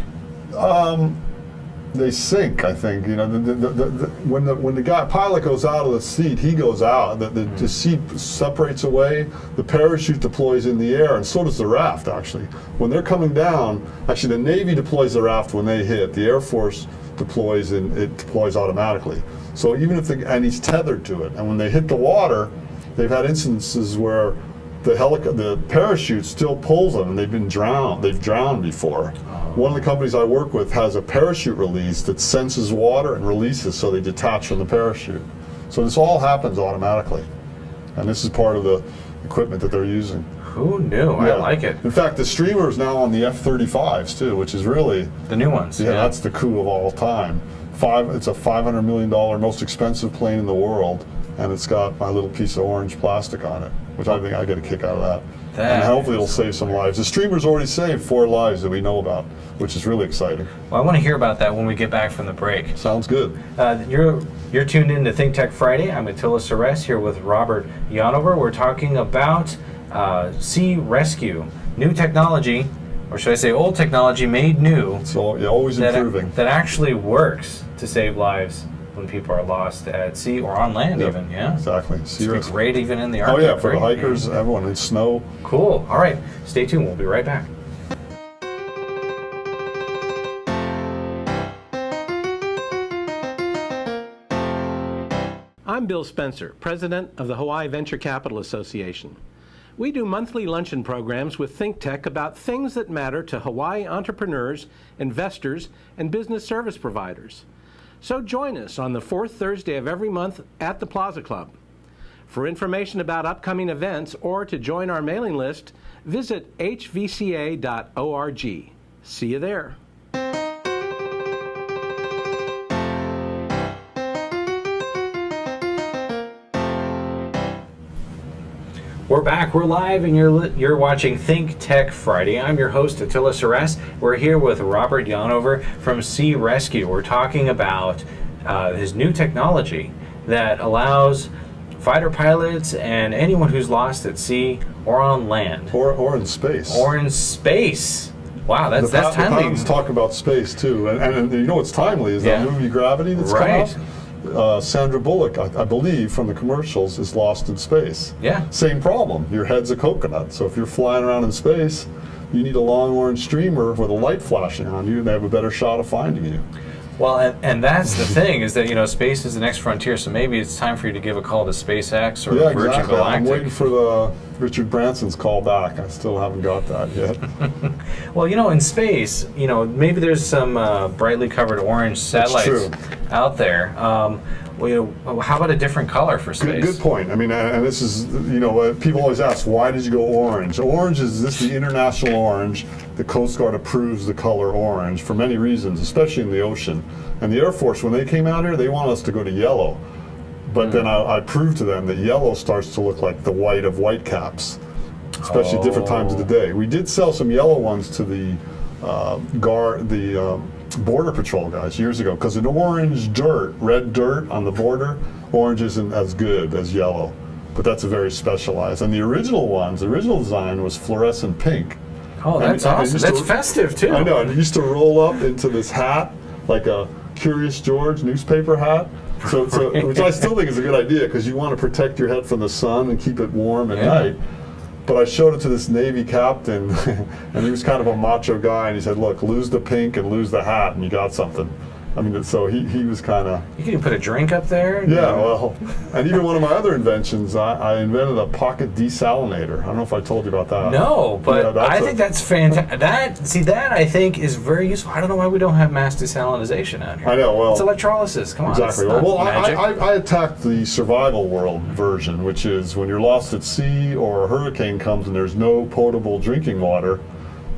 B: They sink, I think. When the pilot goes out of the seat, he goes out. The seat separates away. The parachute deploys in the air, and so does the raft. Actually, when they're coming down, the Navy deploys the raft when they hit. The Air Force deploys, and it deploys automatically. So even and he's tethered to it. And when they hit the water, they've had instances where the parachute still pulls them, and they've drowned before. One of the companies I work with has a parachute release that senses water and releases, so they detach from the parachute. So this all happens automatically, and this is part of the equipment that they're using.
A: Who knew? I like it.
B: In fact, the streamer is now on the F-35s too, which is really
A: the new ones.
B: Yeah, that's the coup of all time. It's a $500 million most expensive plane in the world, and it's got my little piece of orange plastic on it, which I think I get a kick out of that. And hopefully it'll save some lives. The streamer's already saved 4 lives that we know about, which is really exciting.
A: Well, I want to hear about that when we get back from the break.
B: Sounds good.
A: You're tuned in to ThinkTech Friday. I'm Attila Seress here with Robert Yonover. We're talking about sea rescue, new technology, or should I say old technology made new.
B: So always improving.
A: That actually works to save lives when people are lost at sea or on land even, yeah?
B: Exactly.
A: It's great even in the
B: Arctic. Oh yeah, for
A: right?
B: the hikers, everyone in snow.
A: Cool. All right, stay tuned. We'll be right back.
E: I'm Bill Spencer, President of the Hawaii Venture Capital Association. We do monthly luncheon programs with ThinkTech about things that matter to Hawaii entrepreneurs, investors, and business service providers. So join us on the 4th Thursday of every month at the Plaza Club. For information about upcoming events or to join our mailing list, visit hvca.org. See you there.
A: We're back. We're live, and you're watching ThinkTech Friday. I'm your host, Attila Seress. We're here with Robert Yonover from Sea Rescue. We're talking about his new technology that allows fighter pilots and anyone who's lost at sea or on land.
B: Or in space.
A: Or in space. Wow, that's timely.
B: The pilots talk about space, too. And you know what's timely is that movie Gravity that's come out. Sandra Bullock, I believe, from the commercials, is lost in space.
A: Yeah.
B: Same problem. Your head's a coconut. So if you're flying around in space, you need a long orange streamer with a light flashing on you, and they have a better shot of finding you.
A: Well, and that's the thing is that, space is the next frontier, so maybe it's time for you to give a call to SpaceX or
B: Yeah,
A: Virgin
B: exactly. I'm
A: Galactic.
B: waiting for the Richard Branson's call back. I still haven't got that yet.
A: Well, in space, maybe there's some brightly covered orange satellites
B: true.
A: out there. How about a different color for space?
B: Good point. I mean, and this is, people always ask, why did you go orange? Orange is the international orange. The Coast Guard approves the color orange for many reasons, especially in the ocean. And the Air Force, when they came out here, they wanted us to go to yellow. But then I proved to them that yellow starts to look like the white of whitecaps, especially at different times of the day. We did sell some yellow ones to the Border Patrol guys years ago, because an orange dirt, red dirt on the border, orange isn't as good as yellow. But that's a very specialized. And the original design was fluorescent pink.
A: Oh, that's awesome. That's festive, too.
B: I know, and it used to roll up into this hat, like a Curious George newspaper hat. So which I still think is a good idea, because you want to protect your head from the sun and keep it warm at night. But I showed it to this Navy captain, and he was kind of a macho guy, and he said, look, lose the pink and lose the hat, and you got something. I mean, so he was kind of...
A: You can put a drink up there?
B: Yeah, well, and even one of my other inventions, I invented a pocket desalinator. I don't know if I told you about that.
A: No, but I think that's fantastic. That I think is very useful. I don't know why we don't have mass desalinization out here.
B: I know, well...
A: It's electrolysis, come on.
B: Exactly. Well, I attacked the survival world version, which is when you're lost at sea or a hurricane comes and there's no potable drinking water,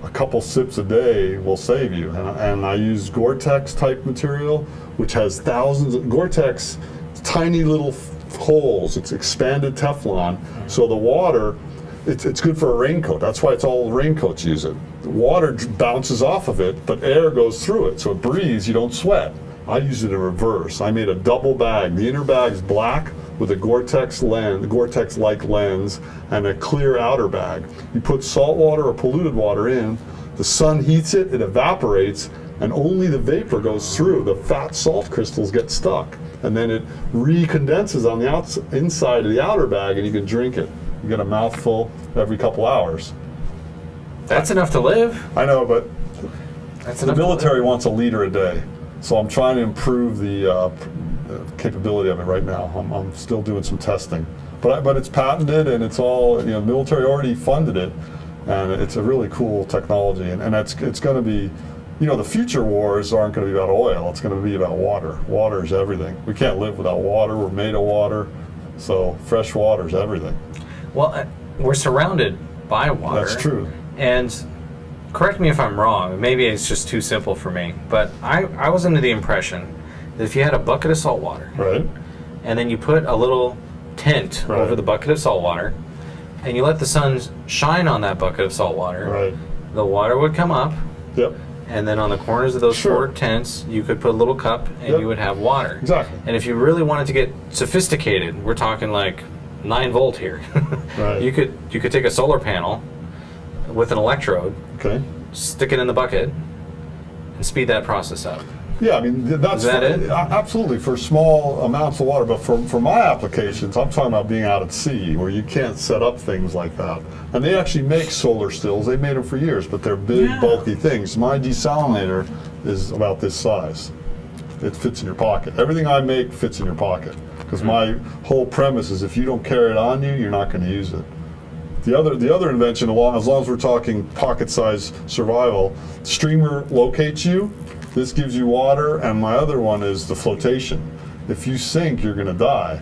B: a couple sips a day will save you. And I use Gore-Tex type material, which has thousands of Gore-Tex, tiny little holes. It's expanded Teflon, so the water, it's good for a raincoat. That's why it's all raincoats use it. The water bounces off of it, but air goes through it, so it breathes. You don't sweat. I use it in reverse. I made a double bag. The inner bag's black with a Gore-Tex lens, Gore-Tex-like lens, and a clear outer bag. You put salt water or polluted water in, the sun heats it, it evaporates, and only the vapor goes through. The fat salt crystals get stuck, and then it recondenses on the inside of the outer bag, and you can drink it. You get a mouthful every couple hours.
A: That's enough to live.
B: I know, but
A: That's
B: the military wants a liter a day, so I'm trying to improve the capability of it right now. I'm still doing some testing, but it's patented and it's all, the military already funded it, and it's a really cool technology, and it's going to be, the future wars aren't going to be about oil. It's going to be about water. Water is everything. We can't live without water. We're made of water, so fresh water is everything.
A: Well, we're surrounded by water.
B: That's true.
A: And correct me if I'm wrong. Maybe it's just too simple for me, but I was under the impression that if you had a bucket of salt water,
B: Right.
A: and then you put a little tent
B: Right.
A: over the bucket of salt water, and you let the sun shine on that bucket of salt water,
B: Right.
A: the water would come up,
B: Yep.
A: and then on the corners of those
B: Sure.
A: four tents, you could put a little cup, and
B: Yep.
A: you would have water.
B: Exactly.
A: And if you really wanted to get sophisticated, we're talking like 9 volt here.
B: Right.
A: You could take a solar panel with an electrode,
B: Okay.
A: stick it in the bucket, and speed that process up.
B: Yeah, I mean, that's
A: Is that it?
B: Absolutely, for small amounts of water, but for my applications, I'm talking about being out at sea, where you can't set up things like that. And they actually make solar stills. They've made them for years, but they're big, bulky things. My desalinator is about this size. It fits in your pocket. Everything I make fits in your pocket, because my whole premise is if you don't carry it on you, you're not going to use it. The other invention, as long as we're talking pocket-size survival, streamer locates you. This gives you water, and my other one is the flotation. If you sink, you're going to die.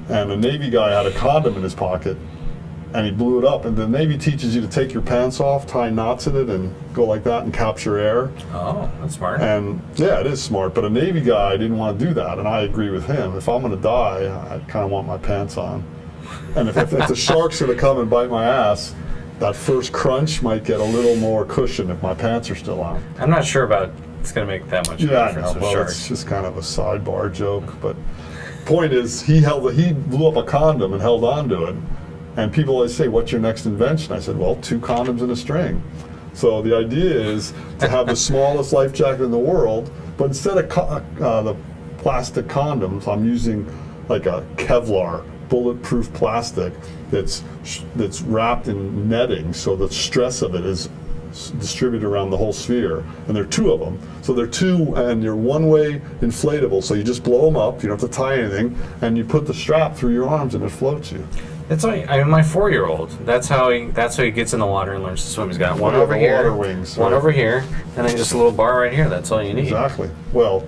B: And a Navy guy had a condom in his pocket, and he blew it up. And the Navy teaches you to take your pants off, tie knots in it, and go like that and capture air.
A: Oh, that's smart.
B: And yeah, it is smart. But a Navy guy didn't want to do that, and I agree with him. If I'm going to die, I kind of want my pants on. And if the shark's going to come and bite my ass, that first crunch might get a little more cushion if my pants are still on.
A: I'm not sure about it's going to make that much of a
B: Yeah, I
A: difference
B: know.
A: with
B: Well,
A: sharks.
B: it's just kind of a sidebar joke. But point is, he blew up a condom and held on to it. And people always say, "What's your next invention?" I said, "Well, 2 condoms and a string." So the idea is to have the smallest life jacket in the world, but instead of the plastic condoms, I'm using like a Kevlar bulletproof plastic that's wrapped in netting, so the stress of it is distributed around the whole sphere, and there are 2 of them. So they're 2, and you're one-way inflatable. So you just blow them up. You don't have to tie anything, and you put the strap through your arms, and it floats you.
A: That's like, I mean, my 4-year-old. That's how he gets in the water and learns to swim. He's got one
B: Yeah,
A: over
B: the
A: here,
B: water wings,
A: one
B: right.
A: over here, and then just a little bar right here. That's all you need.
B: Exactly. Well,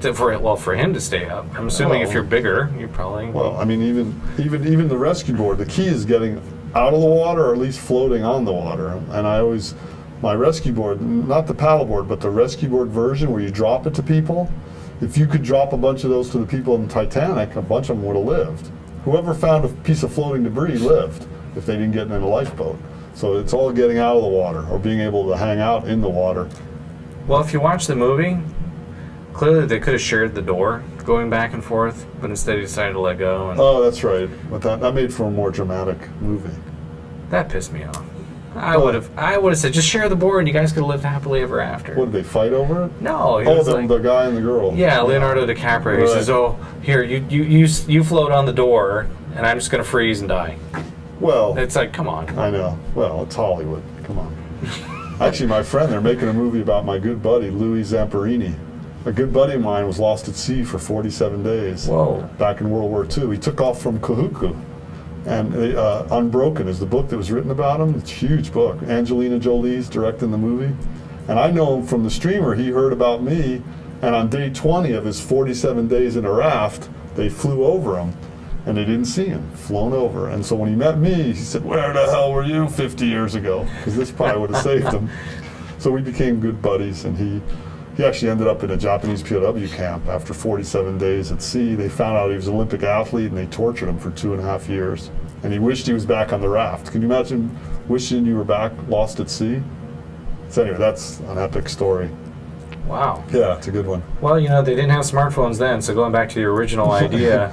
A: For him to stay up. I'm assuming if
B: Well-
A: you're bigger, you probably.
B: well, I mean, even the rescue board. The key is getting out of the water, or at least floating on the water. And my rescue board, not the paddle board, but the rescue board version where you drop it to people. If you could drop a bunch of those to the people in the Titanic, a bunch of them would have lived. Whoever found a piece of floating debris lived if they didn't get in a lifeboat. So it's all getting out of the water or being able to hang out in the water.
A: Well, if you watch the movie, clearly they could have shared the door going back and forth, but instead he decided to let go, and
B: Oh, that's right. But that made for a more dramatic movie.
A: that pissed me off. I would have said, just share the board and you guys could have lived happily ever after.
B: What, did they fight over it?
A: No, he
B: Oh,
A: was
B: the,
A: like,
B: the guy and the girl.
A: yeah, Leonardo DiCaprio. He
B: Right.
A: says, "Oh, here, you float on the door, and I'm just gonna freeze and die."
B: Well,
A: It's like, come on.
B: I know. Well, it's Hollywood. Come on. Actually, my friend, they're making a movie about my good buddy, Louis Zamperini. A good buddy of mine was lost at sea for 47 days.
A: Whoa.
B: Back in World War II. He took off from Kahuku. And Unbroken is the book that was written about him. It's a huge book. Angelina Jolie's directing the movie. And I know him from the streamer. He heard about me. And on day 20 of his 47 days in a raft, they flew over him. And they didn't see him, flown over. And so when he met me, he said, "Where the hell were you 50 years ago?" Because this probably would have saved him. So we became good buddies. And he actually ended up in a Japanese POW camp after 47 days at sea. They found out he was an Olympic athlete, and they tortured him for 2.5 years. And he wished he was back on the raft. Can you imagine wishing you were back, lost at sea? So anyway, that's an epic story.
A: Wow.
B: Yeah, it's a good one.
A: Well, they didn't have smartphones then, so going back to the original idea,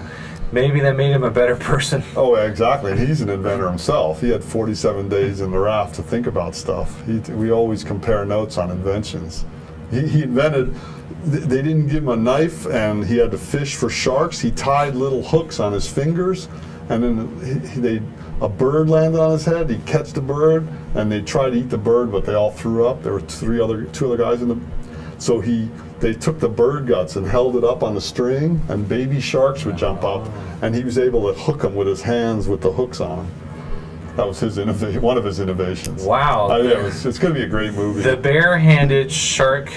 A: maybe that made him a better person.
B: Oh, exactly. And he's an inventor himself. He had 47 days in the raft to think about stuff. We always compare notes on inventions. He invented, they didn't give him a knife, and he had to fish for sharks. He tied little hooks on his fingers, and then a bird landed on his head. He'd catch the bird, and they'd try to eat the bird, but they all threw up. There were two other guys in the. So they took the bird guts and held it up on the string, and baby sharks would jump up, and he was able to hook them with his hands with the hooks on them. That was one of his innovations.
A: Wow.
B: It's going to be a great movie.
A: The bare-handed shark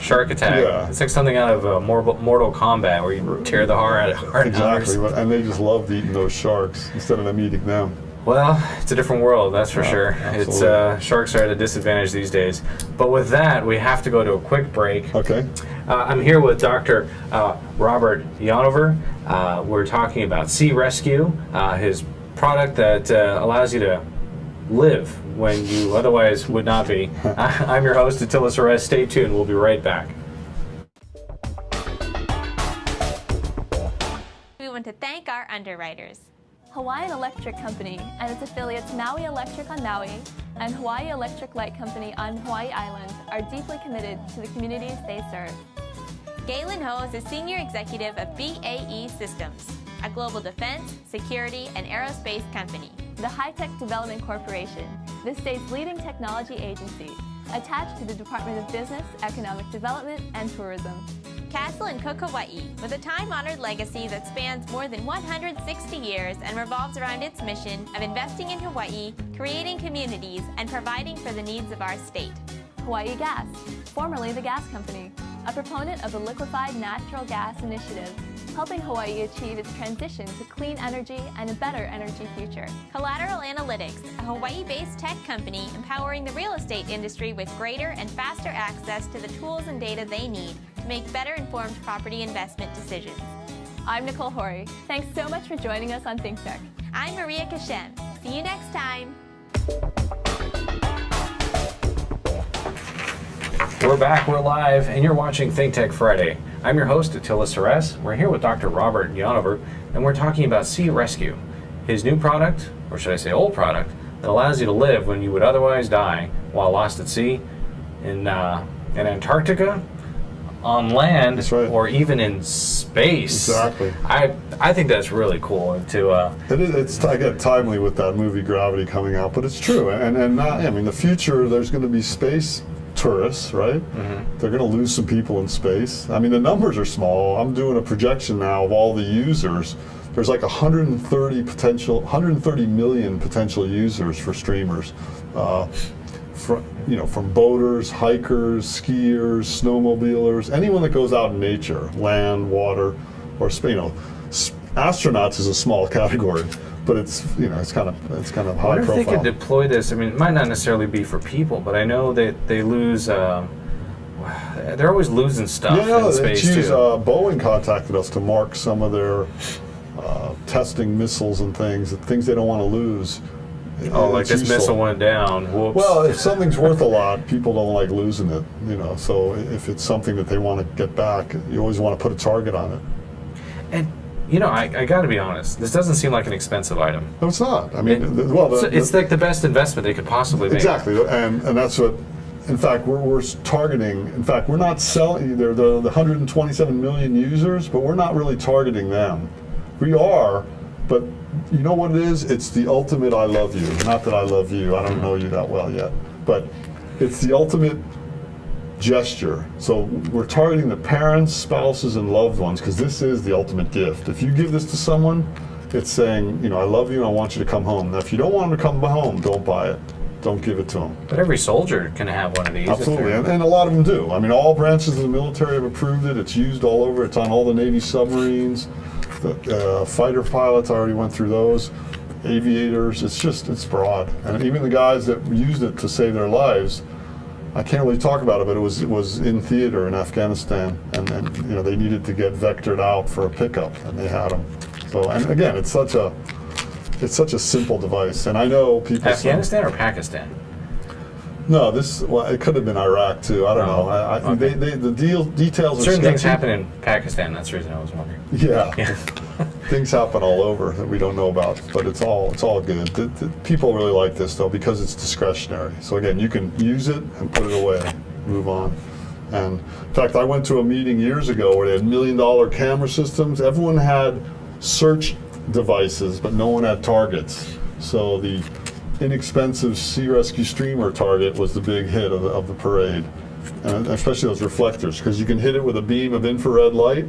A: attack.
B: Yeah.
A: It's like something out of Mortal Kombat where you tear the heart out of
B: Exactly, and they just loved eating those sharks instead of them eating them.
A: Well, it's a different world, that's for sure.
B: absolutely.
A: It's sharks are at a disadvantage these days. But with that, we have to go to a quick break.
B: Okay.
A: I'm here with Dr. Robert Yonover. We're talking about Sea Rescue, his product that allows you to live when you otherwise would not be. I'm your host, Attila Seress. Stay tuned. We'll be right back.
C: We want to thank our underwriters. Hawaiian Electric Company and its affiliates Maui Electric on Maui and Hawaii Electric Light Company on Hawaii Island are deeply committed to the communities they serve.
F: Galen Ho is the Senior Executive of BAE Systems, a global defense, security, and aerospace company.
C: The High-Tech Development Corporation, the state's leading technology agency, attached to the Department of Business, Economic Development, and Tourism.
F: Castle and Cook Hawaii, with a time-honored legacy that spans more than 160 years and revolves around its mission of investing in Hawaii, creating communities, and providing for the needs of our state.
C: Hawaii Gas, formerly the Gas Company, a proponent of the Liquefied Natural Gas Initiative, helping Hawaii achieve its transition to clean energy and a better energy future.
F: Collateral Analytics, a Hawaii-based tech company empowering the real estate industry with greater and faster access to the tools and data they need to make better informed property investment decisions.
C: I'm Nicole Horry. Thanks so much for joining us on ThinkTech.
F: I'm Maria Kashem. See you next time.
A: We're back, we're live, and you're watching ThinkTech Friday. I'm your host, Attila Seress. We're here with Dr. Robert Yonover, and we're talking about Sea Rescue, his new product, or should I say old product, that allows you to live when you would otherwise die while lost at sea in Antarctica, on land
B: That's right.
A: or even in space.
B: Exactly.
A: I think that's really cool to.
B: It's again timely with that movie Gravity coming out, but it's true. And not, I mean, the future, there's going to be space tourists, right?
A: Mm-hmm.
B: They're going to lose some people in space. I mean, the numbers are small. I'm doing a projection now of all the users. There's like 130 million potential users for streamers. From boaters, hikers, skiers, snowmobilers, anyone that goes out in nature, land, water, or astronauts is a small category, but it's kind of
A: I
B: high
A: wonder if they
B: profile.
A: could deploy this. I mean, it might not necessarily be for people, but I know that they lose. They're always losing stuff in space too.
B: Boeing contacted us to mark some of their testing missiles and things they don't want to lose.
A: Oh, like
B: It's
A: this
B: useful.
A: missile went down. Whoops.
B: Well, if something's worth a lot, people don't like losing it, So if it's something that they want to get back, you always want to put a target on it.
A: And I got to be honest. This doesn't seem like an expensive item.
B: No, it's not. I mean,
A: It's like the best investment they could possibly make.
B: exactly, and that's what. In fact, we're targeting. In fact, we're not selling. They're the 127 million users, but we're not really targeting them. We are, but you know what it is? It's the ultimate I love you. Not that I love you. I don't know you that well yet, but it's the ultimate gesture. So we're targeting the parents, spouses, and loved ones because this is the ultimate gift. If you give this to someone, it's saying, I love you and I want you to come home. Now, if you don't want them to come home, don't buy it. Don't give it to them.
A: But every soldier can have one of these.
B: Absolutely, and a lot of them do. I mean, all branches of the military have approved it. It's used all over. It's on all the Navy submarines. The fighter pilots, I already went through those. Aviators, it's broad. And even the guys that used it to save their lives, I can't really talk about it, but it was in theater in Afghanistan, and they needed to get vectored out for a pickup, and they had them. So, and again, it's such a simple device, and I know people.
A: Afghanistan or Pakistan?
B: No, it could have been Iraq too. I don't know.
A: Okay.
B: The details are
A: certain things
B: sketchy.
A: happen in Pakistan. That's the reason I was wondering.
B: Yeah. Things happen all over that we don't know about, but it's all good. The people really like this though because it's discretionary. So again, you can use it and put it away, move on. And in fact, I went to a meeting years ago where they had $1 million camera systems. Everyone had search devices, but no one had targets. So the inexpensive Sea Rescue streamer target was the big hit of the parade, and especially those reflectors, because you can hit it with a beam of infrared light,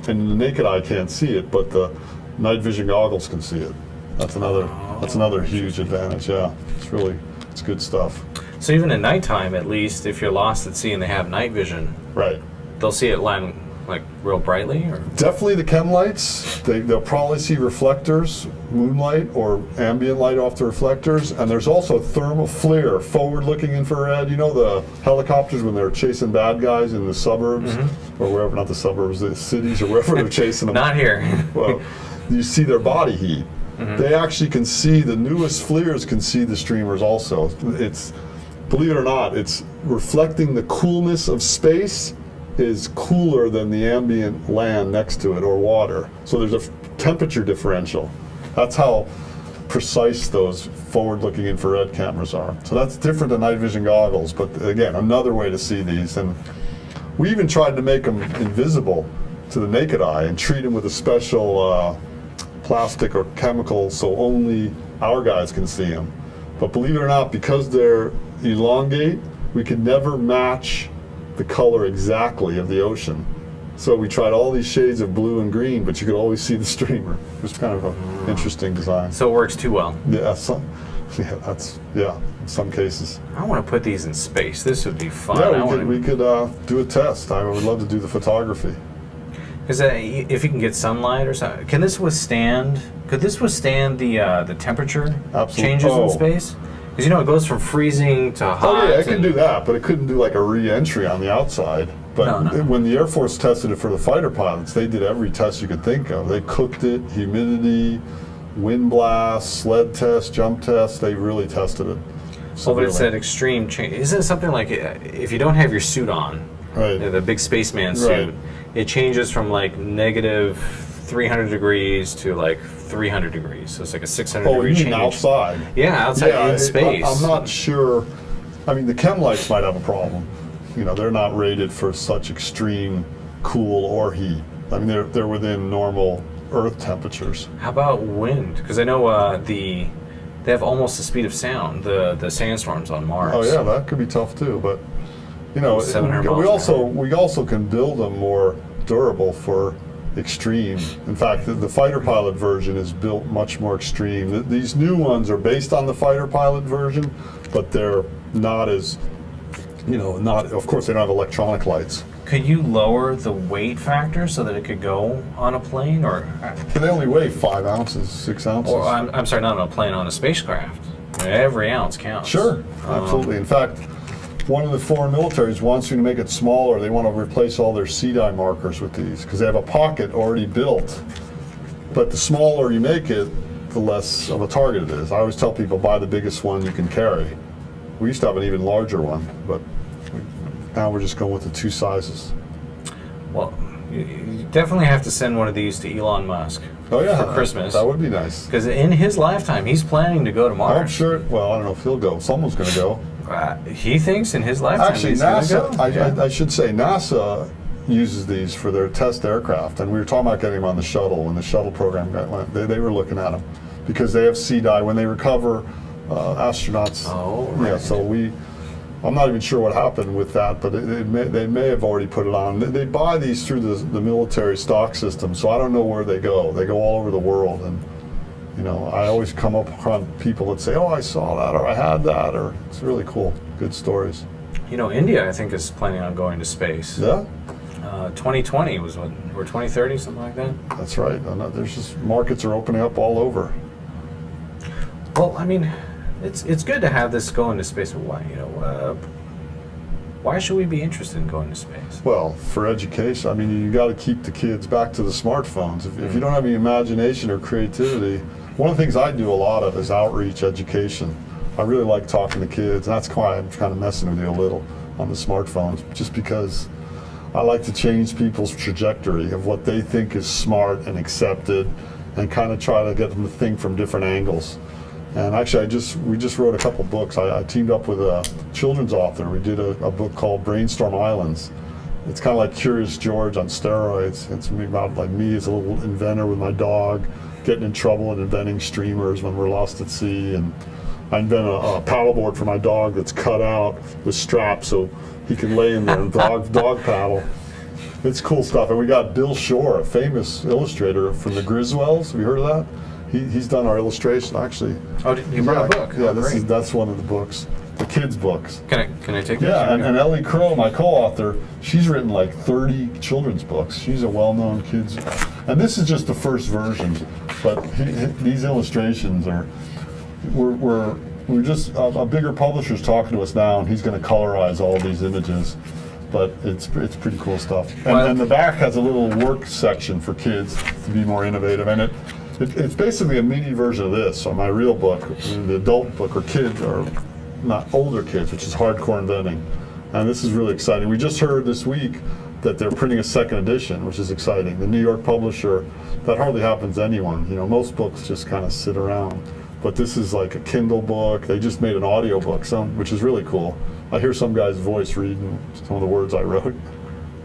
B: and the naked eye can't see it, but the night vision goggles can see it. That's another huge advantage. Yeah, it's good stuff.
A: So even at nighttime, at least, if you're lost at sea and they have night vision,
B: Right.
A: they'll see it line like real brightly, or
B: Definitely the chem lights. They'll probably see reflectors, moonlight or ambient light off the reflectors, and there's also thermal FLIR, forward-looking infrared. You know the helicopters when they're chasing bad guys in the suburbs, or wherever, not the suburbs, the cities, or wherever they're chasing them.
A: not here.
B: Well, you see their body heat. They actually can see, the newest FLIRs can see the streamers also. It's, believe it or not, it's reflecting the coolness of space is cooler than the ambient land next to it or water. So there's a temperature differential. That's how precise those forward-looking infrared cameras are. So that's different than night vision goggles, but again, another way to see these. And we even tried to make them invisible to the naked eye and treat them with a special plastic or chemical so only our guys can see them. But believe it or not, because they're elongate, we could never match the color exactly of the ocean. So we tried all these shades of blue and green, but you could always see the streamer. It was kind of an interesting design.
A: So it works too well.
B: Yeah, in some cases.
A: I want to put these in space. This would be fun.
B: Yeah, we could do a test. I would love to do the photography.
A: Because if you can get sunlight or something, could this withstand the temperature
B: Absolutely.
A: changes in space? Because it goes from freezing to hot.
B: Oh yeah, it can do that, but it couldn't do like a re-entry on the outside. But
A: No.
B: when the Air Force tested it for the fighter pilots, they did every test you could think of. They cooked it, humidity, wind blast, sled test, jump test. They really tested it.
A: Well, but it's that extreme change. Isn't it something like if you don't have your suit on,
B: Right.
A: the big spaceman suit,
B: Right.
A: it changes from like negative 300 degrees to like 300 degrees. So it's like a 600
B: Oh,
A: degree
B: you
A: change.
B: mean outside?
A: Yeah, outside in space.
B: I'm not sure. I mean, the chem lights might have a problem. they're not rated for such extreme cool or heat. I mean, they're within normal Earth temperatures.
A: How about wind? Because I know they have almost the speed of sound. The sandstorms on Mars.
B: Oh yeah, that could be tough too. But
A: 700 miles
B: we
A: an
B: also
A: hour.
B: we also can build them more durable for extreme. In fact, the fighter pilot version is built much more extreme. These new ones are based on the fighter pilot version, but they're not as, not. Of course, they don't have electronic lights.
A: Could you lower the weight factor so that it could go on a plane, or
B: They only weigh 5 ounces, 6 ounces.
A: I'm sorry, not on a plane, on a spacecraft? Every ounce counts.
B: Sure, absolutely. In fact, one of the foreign militaries wants you to make it smaller. They want to replace all their CDI markers with these because they have a pocket already built. But the smaller you make it, the less of a target it is. I always tell people, buy the biggest one you can carry. We used to have an even larger one, but now we're just going with the 2 sizes.
A: Well, you definitely have to send one of these to Elon Musk.
B: Oh yeah,
A: for Christmas.
B: That would be nice.
A: Because in his lifetime, he's planning to go to Mars.
B: I'm sure. Well, I don't know if he'll go. Someone's going to go.
A: He thinks in his lifetime
B: Actually,
A: he's going to
B: NASA.
A: go.
B: I should say NASA uses these for their test aircraft, and we were talking about getting them on the shuttle when the shuttle program went. They were looking at them because they have CDI when they recover astronauts.
A: Oh, right.
B: Yeah. So I'm not even sure what happened with that, but they may have already put it on. They buy these through the military stock system, so I don't know where they go. They go all over the world, and I always come up on people that say, "Oh, I saw that," or "I had that," or it's really cool. Good stories.
A: India, I think, is planning on going to space.
B: Yeah.
A: 2020 was what, or 2030, something like that.
B: That's right. There's just markets are opening up all over.
A: Well, I mean, it's good to have this going to space. But why should we be interested in going to space?
B: Well, for education, I mean, you got to keep the kids back to the smartphones. If you don't have any imagination or creativity, one of the things I do a lot of is outreach education. I really like talking to kids, and that's why I'm kind of messing with you a little on the smartphones, just because I like to change people's trajectory of what they think is smart and accepted, and kind of try to get them to think from different angles. And actually, we just wrote a couple books. I teamed up with a children's author. We did a book called Brainstorm Islands. It's kind of like Curious George on steroids. It's about like me as a little inventor with my dog, getting in trouble and inventing streamers when we're lost at sea. And I invent a paddleboard for my dog that's cut out with straps so he can lay in there and dog paddle. It's cool stuff. And we got Bill Shore, a famous illustrator from the Griswells. Have you heard of that? He's done our illustration, actually.
A: Oh, you brought a book?
B: Yeah,
A: Oh, great.
B: that's one of the books, the kids' books.
A: Can I take this?
B: Yeah, and Ellie Crow, my co-author, she's written like 30 children's books. She's a well-known kids, and this is just the first version. But these illustrations are, we're just a bigger publisher's talking to us now, and he's going to colorize all these images. But it's pretty cool stuff. And the back has a little work section for kids to be more innovative, and it's basically a mini version of this. So my real book, the adult book, or kids, or not older kids, which is hardcore inventing. And this is really exciting. We just heard this week that they're printing a second edition, which is exciting. The New York publisher, that hardly happens to anyone. Most books just kind of sit around. But this is like a Kindle book. They just made an audio book, which is really cool. I hear some guy's voice reading some of the words I wrote.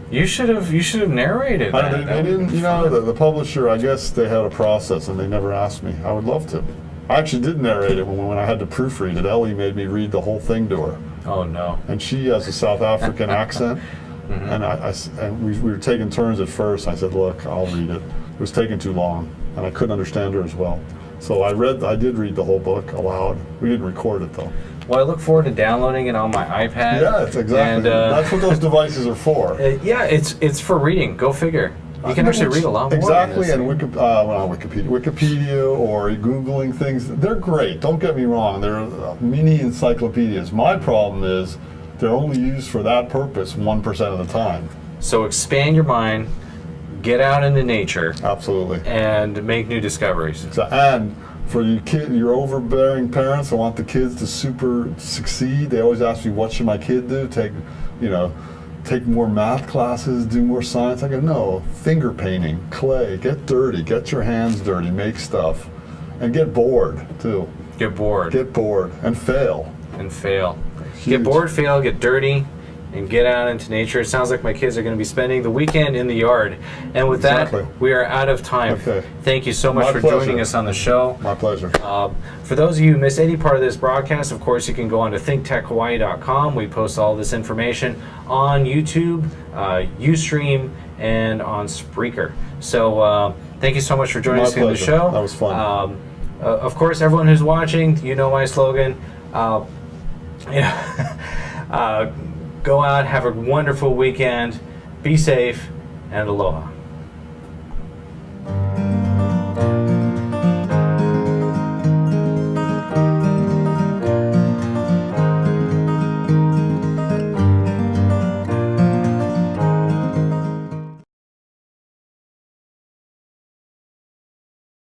A: You should have narrated that.
B: They didn't, the publisher, I guess they had a process and they never asked me. I would love to. I actually did narrate it when I had to proofread it. Ellie made me read the whole thing to her.
A: Oh no.
B: And she has a South African accent.
A: Mm-hmm.
B: And we were taking turns at first. I said, look, I'll read it. It was taking too long and I couldn't understand her as well. So I did read the whole book aloud. We didn't record it though.
A: Well, I look forward to downloading it on my iPad.
B: Yeah, it's exactly.
A: And,
B: that's what those devices are for.
A: Yeah, it's for reading. Go figure. You can actually read a lot more.
B: Exactly, and Wikipedia or Googling things, they're great. Don't get me wrong. They're mini encyclopedias. My problem is they're only used for that purpose 1% of the time.
A: So expand your mind, get out into nature.
B: Absolutely.
A: And make new discoveries.
B: And for your overbearing parents who want the kids to super succeed, they always ask me, what should my kid do? Take more math classes, do more science. I go, no, finger painting, clay, get dirty, get your hands dirty, make stuff, and get bored too.
A: Get bored.
B: Get bored and fail.
A: And fail.
B: Huge.
A: Get bored, fail, get dirty, and get out into nature. It sounds like my kids are going to be spending the weekend in the yard. And with
G: Exactly.
A: that, we are out of time.
G: Okay.
A: Thank you so much
G: My
A: for
G: pleasure.
A: joining us on the show.
G: My pleasure.
A: For those of you who missed any part of this broadcast, of course, you can go on to thinktechhawaii.com. We post all this information on YouTube, Ustream, and on Spreaker. So thank you so much for joining
G: My
A: us on the
G: pleasure.
A: show.
G: That was fun.
A: Of course, everyone who's watching, you know my slogan. Go out, have a wonderful weekend, be safe, and aloha.